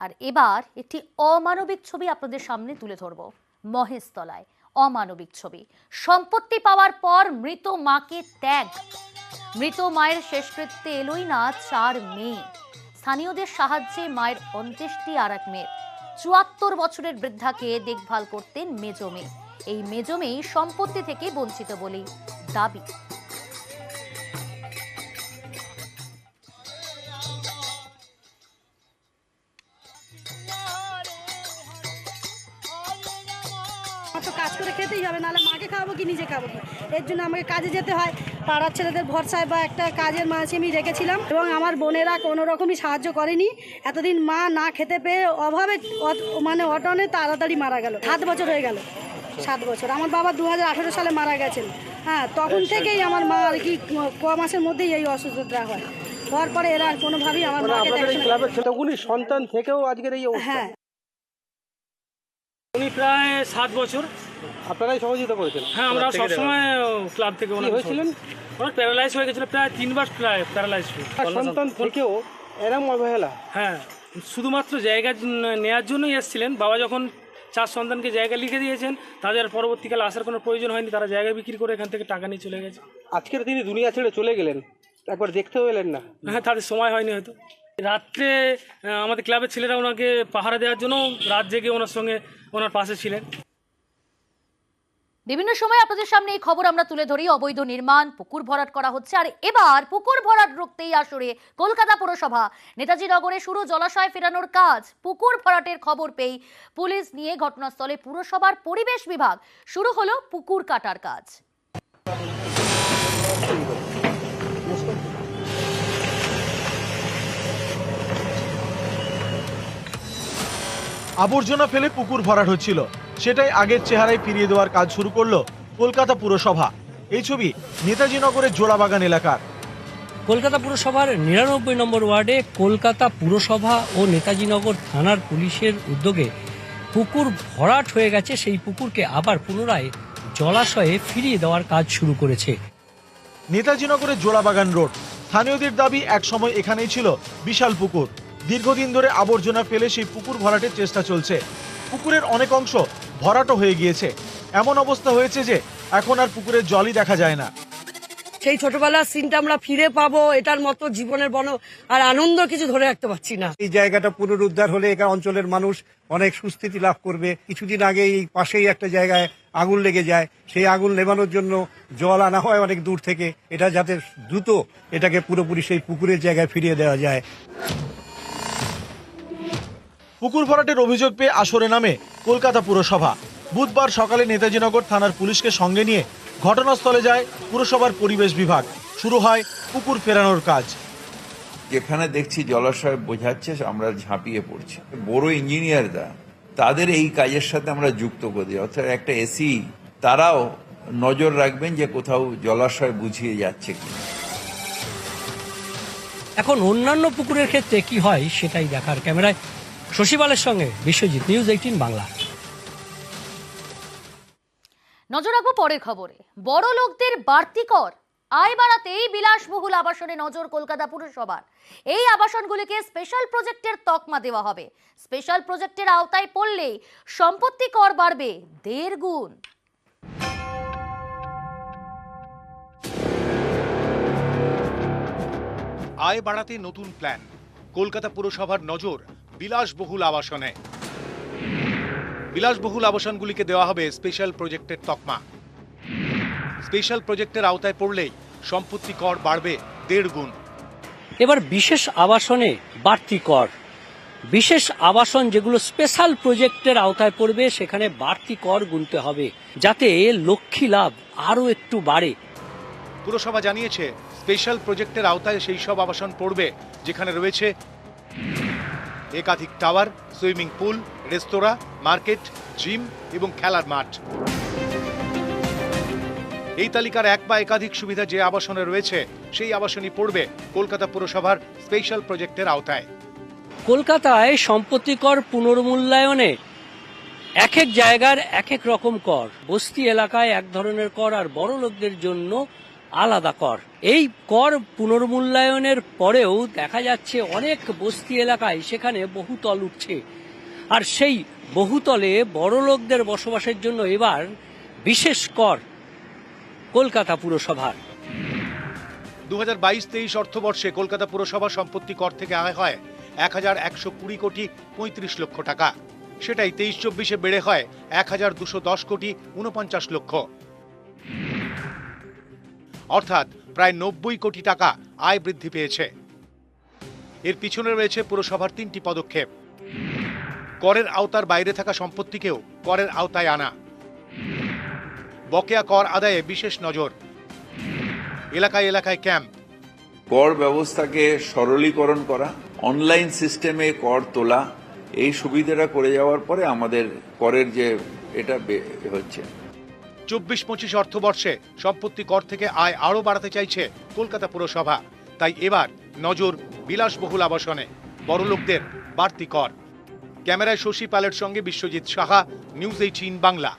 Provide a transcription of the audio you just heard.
আর এবার একটি অমানবিক ছবি আপনাদের সামনে তুলে ধরব। মহেশতলায় অমানবিক ছবি। সম্পত্তি পাওয়ার পর মৃত মাকে ত্যাগ। মৃত মায়ের শেষকৃত্যে এলোই না 4 মেয়ে। স্থানীয়দের সাহায্যে মায়ের অন্ত্যেষ্টি আর এক মেয়ে। 74 বছরের বৃদ্ধাকে দেখভাল করতেন মেজ মেয়ে। এই মেজ মেয়ে সম্পত্তি থেকে বঞ্চিত বলেই দাবি। তো কাজ করে খেতেই হবে, নাহলে মাকে খাওয়াবো কি নিজে খাবো কি? এর জন্য আমাকে কাজে যেতে হয়। পাড়ার ছেলেদের ভরসায় বা একটা কাজের মাঝে আমি রেখেছিলাম, এবং আমার বোনেরা কোনো রকমই সাহায্য করেনি। এতদিন মা না খেতে পেয়ে অভাবে অটনে তাড়াতাড়ি মারা গেল। 7 বছর হয়ে গেল। 7 বছর। আমার বাবা 2018 সালে মারা গেছেন। হ্যাঁ, তখন থেকেই আমার মা আর কি ক মাসের মধ্যেই এই অসুস্থতা হয়। হওয়ার পরে এরা কোনোভাবেই আমার মাকে সন্তান থেকেও আজকের এই অবস্থা। হ্যাঁ, উনি প্রায় 7 বছর। আপনারাই সহযোগিতা করেছেন? হ্যাঁ, আমরা সবসময় ক্লাব থেকে হয়েছিলেন। ওনার প্যারালাইজ হয়ে গেছিল, প্রায় 3 বার প্রায় প্যারালাইজ। সন্তান থেকেও এরম অবহেলা? হ্যাঁ, শুধুমাত্র জায়গা নেওয়ার জন্যই এসেছিলেন। বাবা যখন 4 সন্তানকে জায়গা লিখে দিয়েছেন, তাদের পরবর্তীকালে আসার কোনো প্রয়োজন হয়নি। তারা জায়গা বিক্রি করে এখান থেকে টাকা নিয়ে চলে গেছে। আজকের তিনি দুনিয়া ছেড়ে চলে গেলেন, একবার দেখতেও এলেন না? হ্যাঁ, তাদের সময় হয়নি হয়তো। রাত্রে আমাদের ক্লাবের ছেলেরা ওনাকে পাহারা দেওয়ার জন্য রাত জেগে ওনার সঙ্গে ওনার পাশে ছিলেন। বিভিন্ন সময় আপনাদের সামনে এই খবর আমরা তুলে ধরি। অবৈধ নির্মাণ, পুকুর ভরাট করা হচ্ছে। আর এবার পুকুর ভরাট রুখতেই আসরে কলকাতা পুরসভা। নেতাজি নগরে শুরু জলাশয় ফেরানোর কাজ। পুকুর ভরাটের খবর পেয়ে পুলিশ নিয়ে ঘটনাস্থলে পুরসভার পরিবেশ বিভাগ। শুরু হলো পুকুর কাটার কাজ। আবর্জনা ফেলে পুকুর ভরাট হচ্ছিল, সেটাই আগের চেহারায় ফিরিয়ে দেওয়ার কাজ শুরু করলো কলকাতা পুরসভা। এই ছবি নেতাজি নগরের জোড়াবাগান এলাকার। কলকাতা পুরসভার 99 নম্বর ওয়ার্ডে কলকাতা পুরসভা ও নেতাজি নগর থানার পুলিশের উদ্যোগে পুকুর ভরাট হয়ে গেছে। সেই পুকুরকে আবার পুনরায় জলাশয়ে ফিরিয়ে দেওয়ার কাজ শুরু করেছে নেতাজি নগরের জোড়াবাগান রোড। স্থানীয়দের দাবি, একসময় এখানেই ছিল বিশাল পুকুর। দীর্ঘদিন ধরে আবর্জনা ফেলে সেই পুকুর ভরাটের চেষ্টা চলছে। পুকুরের অনেক অংশ ভরাটও হয়ে গিয়েছে। এমন অবস্থা হয়েছে যে এখন আর পুকুরের জলই দেখা যায় না। সেই ছোটবেলার সিনটা আমরা ফিরে পাবো, এটার মতো জীবনের আর আনন্দ কিছু ধরে রাখতে পারছি না। এই জায়গাটা পুনরুদ্ধার হলে এখানে অঞ্চলের মানুষ অনেক সুস্থিতি লাভ করবে। কিছুদিন আগে এই পাশেই একটা জায়গায় আগুন লেগে যায়, সেই আগুন নেভানোর জন্য জল আনা হয় অনেক দূর থেকে। এটা যাতে দ্রুত এটাকে পুরোপুরি সেই পুকুরের জায়গায় ফিরিয়ে দেওয়া যায়। পুকুর ভরাটের অভিযোগ পেয়ে আসরে নামে কলকাতা পুরসভা। বুধবার সকালে নেতাজিনগর থানার পুলিশকে সঙ্গে নিয়ে ঘটনাস্থলে যায় পুরসভার পরিবেশ বিভাগ। শুরু হয় পুকুর ফেরানোর কাজ। যেখানে দেখছি জলাশয় বোঝাচ্ছে, আমরা ঝাঁপিয়ে পড়ছি। বড় ইঞ্জিনিয়াররা তাদের এই কাজের সাথে আমরা যুক্ত করি, অর্থাৎ একটা এসি তারাও নজর রাখবেন যে কোথাও জলাশয় বুঝিয়ে যাচ্ছে কিনা। এখন অন্যান্য পুকুরের ক্ষেত্রে কি হয় সেটাই দেখার। ক্যামেরায় শশীবালের সঙ্গে বিশ্বজিৎ, নিউজ 18 বাংলা। নজর রাখবো পরের খবরে। বড় লোকদের বাড়তি কর, আয় বাড়াতেই বিলাসবহুল আবাসনে নজর কলকাতা পুরসভার। এই আবাসনগুলিকে স্পেশাল প্রজেক্টের তকমা দেওয়া হবে। স্পেশাল প্রজেক্টের আওতায় পড়লেই সম্পত্তি কর বাড়বে 1.5 গুণ। আয় বাড়াতে নতুন প্ল্যান। কলকাতা পুরসভার নজর বিলাসবহুল আবাসনে। বিলাসবহুল আবাসনগুলিকে দেওয়া হবে স্পেশাল প্রজেক্টের তকমা। স্পেশাল প্রজেক্টের আওতায় পড়লেই সম্পত্তি কর বাড়বে 1.5 গুণ। এবার বিশেষ আবাসনে বাড়তি কর। বিশেষ আবাসন যেগুলো স্পেশাল প্রজেক্টের আওতায় পড়বে, সেখানে বাড়তি কর গুনতে হবে, যাতে লক্ষ্মী লাভ আরো একটু বাড়ে। পুরসভা জানিয়েছে, স্পেশাল প্রজেক্টের আওতায় সেই সব আবাসন পড়বে যেখানে রয়েছে একাধিক টাওয়ার, সুইমিং পুল, রেস্তোরাঁ, মার্কেট, জিম এবং খেলার মাঠ। এই তালিকার এক বা একাধিক সুবিধা যে আবাসনে রয়েছে, সেই আবাসনই পড়বে কলকাতা পুরসভার স্পেশাল প্রজেক্টের আওতায়। কলকাতায় সম্পত্তি কর পুনর্মূল্যায়নে এক জায়গার এক রকম কর। বস্তি এলাকায় এক ধরনের কর, আর বড় লোকদের জন্য আলাদা কর। এই কর পুনর্মূল্যায়নের পরেও দেখা যাচ্ছে অনেক বস্তি এলাকায় সেখানে বহুতল উঠছে, আর সেই বহুতলে বড়লোকদের বসবাসের জন্য এবার বিশেষ কর কলকাতা পুরসভার। 2022-23 অর্থবর্ষে কলকাতা পুরসভা সম্পত্তি কর থেকে আয় হয় 1120 কোটি 35 লক্ষ টাকা। সেটাই 23-24-এ বেড়ে হয় 1210 কোটি 49 লক্ষ, অর্থাৎ প্রায় 90 কোটি টাকা আয় বৃদ্ধি পেয়েছে। এর পিছনে রয়েছে পুরসভার 3টি পদক্ষেপ: করের আওতার বাইরে থাকা সম্পত্তিকেও করের আওতায় আনা, বকেয়া কর আদায়ে বিশেষ নজর, এলাকায় এলাকায় ক্যাম্প, কর ব্যবস্থাকে সরলীকরণ করা, অনলাইন সিস্টেমে কর তোলা, এই সুবিধাটা করে যাওয়ার পরে আমাদের করের যে এটা হচ্ছে। 24-25 অর্থবর্ষে সম্পত্তি কর থেকে আয় আরও বাড়াতে চাইছে কলকাতা পুরসভা। তাই এবার নজর বিলাসবহুল আবাসনে, বড়লোকদের বাড়তি কর। ক্যামেরায় শশী পালের সঙ্গে বিশ্বজিৎ সাহা, নিউজ 18 বাংলা।